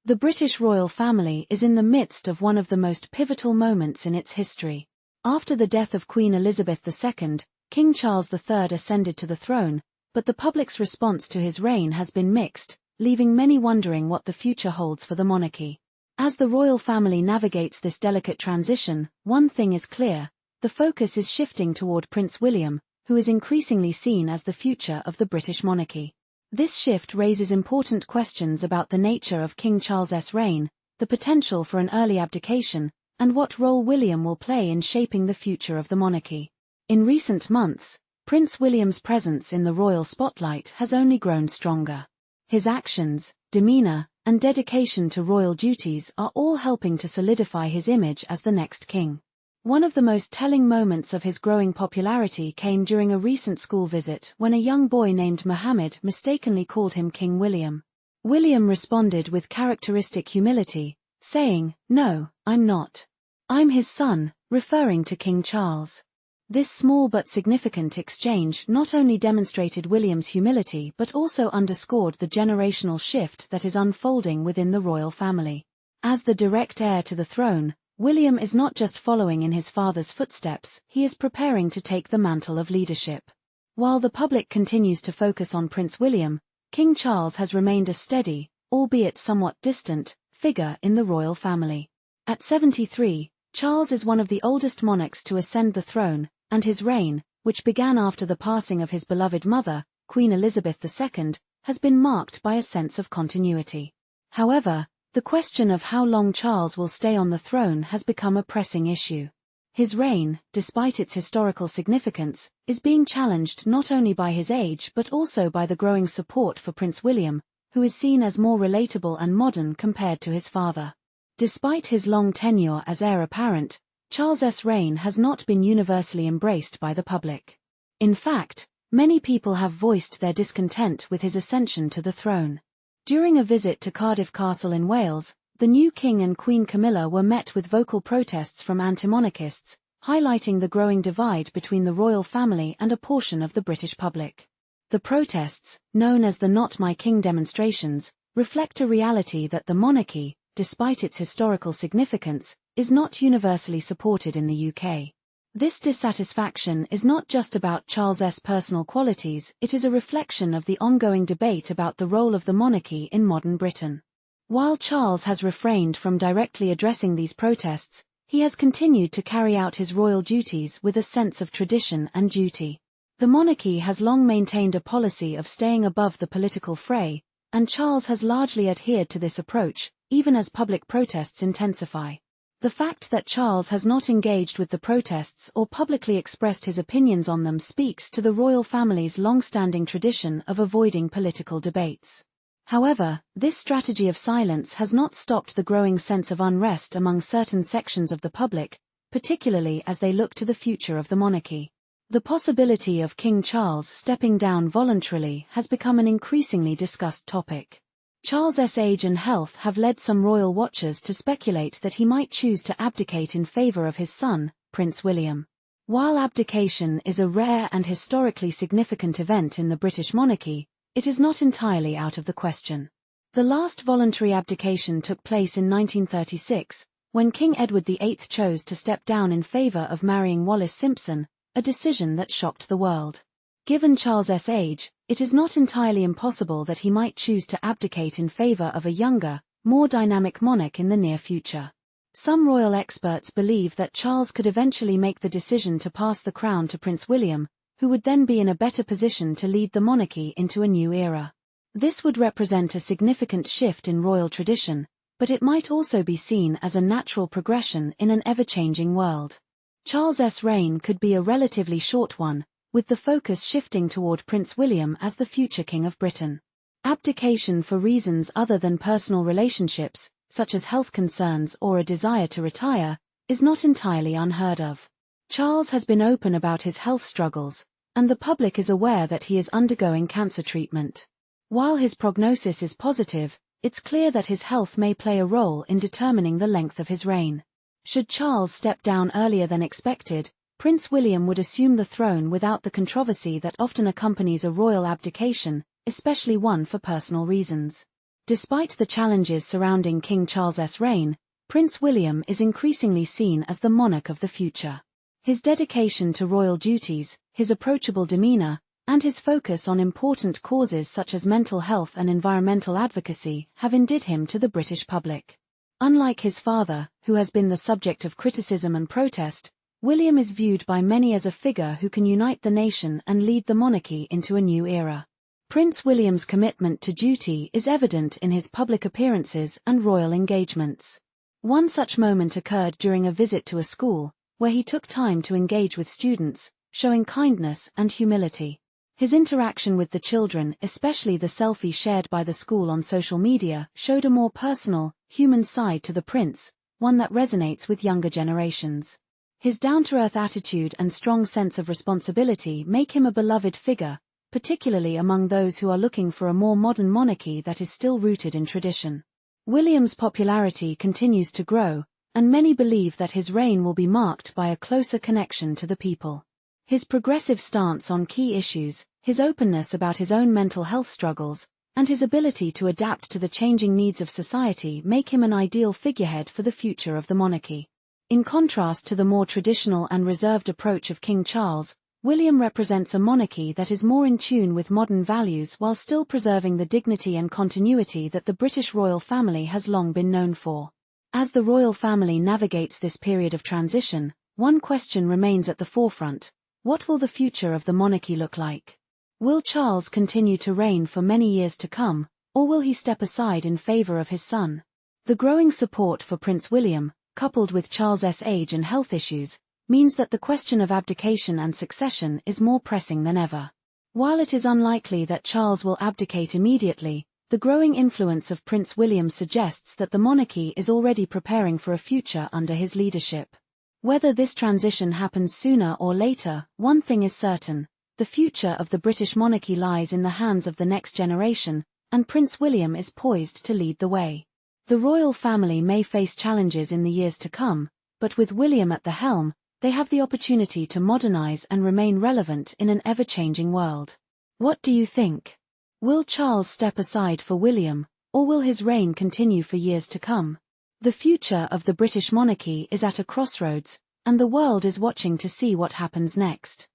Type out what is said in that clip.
The British royal family is in the midst of one of the most pivotal moments in its history. After the death of Queen Elizabeth II, King Charles III ascended to the throne, but the public's response to his reign has been mixed, leaving many wondering what the future holds for the monarchy. As the royal family navigates this delicate transition, one thing is clear: the focus is shifting toward Prince William, who is increasingly seen as the future of the British monarchy. This shift raises important questions about the nature of King Charles's reign, the potential for an early abdication, and what role William will play in shaping the future of the monarchy. In recent months, Prince William's presence in the royal spotlight has only grown stronger. His actions, demeanor, and dedication to royal duties are all helping to solidify his image as the next king. One of the most telling moments of his growing popularity came during a recent school visit when a young boy named Mohammed mistakenly called him King William. William responded with characteristic humility, saying, "No, I'm not. I'm his son," referring to King Charles. This small but significant exchange not only demonstrated William's humility but also underscored the generational shift that is unfolding within the royal family. As the direct heir to the throne, William is not just following in his father's footsteps, he is preparing to take the mantle of leadership. While the public continues to focus on Prince William, King Charles has remained a steady, albeit somewhat distant, figure in the royal family. At 73, Charles is one of the oldest monarchs to ascend the throne, and his reign, which began after the passing of his beloved mother, Queen Elizabeth II, has been marked by a sense of continuity. However, the question of how long Charles will stay on the throne has become a pressing issue. His reign, despite its historical significance, is being challenged not only by his age but also by the growing support for Prince William, who is seen as more relatable and modern compared to his father. Despite his long tenure as heir apparent, Charles's reign has not been universally embraced by the public. In fact, many people have voiced their discontent with his ascension to the throne. During a visit to Cardiff Castle in Wales, the new King and Queen Camilla were met with vocal protests from anti-monarchists, highlighting the growing divide between the royal family and a portion of the British public. The protests, known as the Not My King demonstrations, reflect a reality that the monarchy, despite its historical significance, is not universally supported in the UK. This dissatisfaction is not just about Charles's personal qualities, it is a reflection of the ongoing debate about the role of the monarchy in modern Britain. While Charles has refrained from directly addressing these protests, he has continued to carry out his royal duties with a sense of tradition and duty. The monarchy has long maintained a policy of staying above the political fray, and Charles has largely adhered to this approach, even as public protests intensify. The fact that Charles has not engaged with the protests or publicly expressed his opinions on them speaks to the royal family's long-standing tradition of avoiding political debates. However, this strategy of silence has not stopped the growing sense of unrest among certain sections of the public, particularly as they look to the future of the monarchy. The possibility of King Charles stepping down voluntarily has become an increasingly discussed topic. Charles's age and health have led some royal watchers to speculate that he might choose to abdicate in favor of his son, Prince William. While abdication is a rare and historically significant event in the British monarchy, it is not entirely out of the question. The last voluntary abdication took place in 1936, when King Edward VIII chose to step down in favor of marrying Wallis Simpson, a decision that shocked the world. Given Charles's age, it is not entirely impossible that he might choose to abdicate in favor of a younger, more dynamic monarch in the near future. Some royal experts believe that Charles could eventually make the decision to pass the crown to Prince William, who would then be in a better position to lead the monarchy into a new era. This would represent a significant shift in royal tradition, but it might also be seen as a natural progression in an ever-changing world. Charles's reign could be a relatively short one, with the focus shifting toward Prince William as the future King of Britain. Abdication for reasons other than personal relationships, such as health concerns or a desire to retire, is not entirely unheard of. Charles has been open about his health struggles, and the public is aware that he is undergoing cancer treatment. While his prognosis is positive, it's clear that his health may play a role in determining the length of his reign. Should Charles step down earlier than expected, Prince William would assume the throne without the controversy that often accompanies a royal abdication, especially one for personal reasons. Despite the challenges surrounding King Charles's reign, Prince William is increasingly seen as the monarch of the future. His dedication to royal duties, his approachable demeanor, and his focus on important causes such as mental health and environmental advocacy have endeared him to the British public. Unlike his father, who has been the subject of criticism and protest, William is viewed by many as a figure who can unite the nation and lead the monarchy into a new era. Prince William's commitment to duty is evident in his public appearances and royal engagements. One such moment occurred during a visit to a school, where he took time to engage with students, showing kindness and humility. His interaction with the children, especially the selfie shared by the school on social media, showed a more personal, human side to the prince, one that resonates with younger generations. His down-to-earth attitude and strong sense of responsibility make him a beloved figure, particularly among those who are looking for a more modern monarchy that is still rooted in tradition. William's popularity continues to grow, and many believe that his reign will be marked by a closer connection to the people. His progressive stance on key issues, his openness about his own mental health struggles, and his ability to adapt to the changing needs of society make him an ideal figurehead for the future of the monarchy. In contrast to the more traditional and reserved approach of King Charles, William represents a monarchy that is more in tune with modern values while still preserving the dignity and continuity that the British royal family has long been known for. As the royal family navigates this period of transition, one question remains at the forefront: what will the future of the monarchy look like? Will Charles continue to reign for many years to come, or will he step aside in favor of his son? The growing support for Prince William, coupled with Charles's age and health issues, means that the question of abdication and succession is more pressing than ever. While it is unlikely that Charles will abdicate immediately, the growing influence of Prince William suggests that the monarchy is already preparing for a future under his leadership. Whether this transition happens sooner or later, one thing is certain: the future of the British monarchy lies in the hands of the next generation, and Prince William is poised to lead the way. The royal family may face challenges in the years to come, but with William at the helm, they have the opportunity to modernize and remain relevant in an ever-changing world. What do you think? Will Charles step aside for William, or will his reign continue for years to come? The future of the British monarchy is at a crossroads, and the world is watching to see what happens next.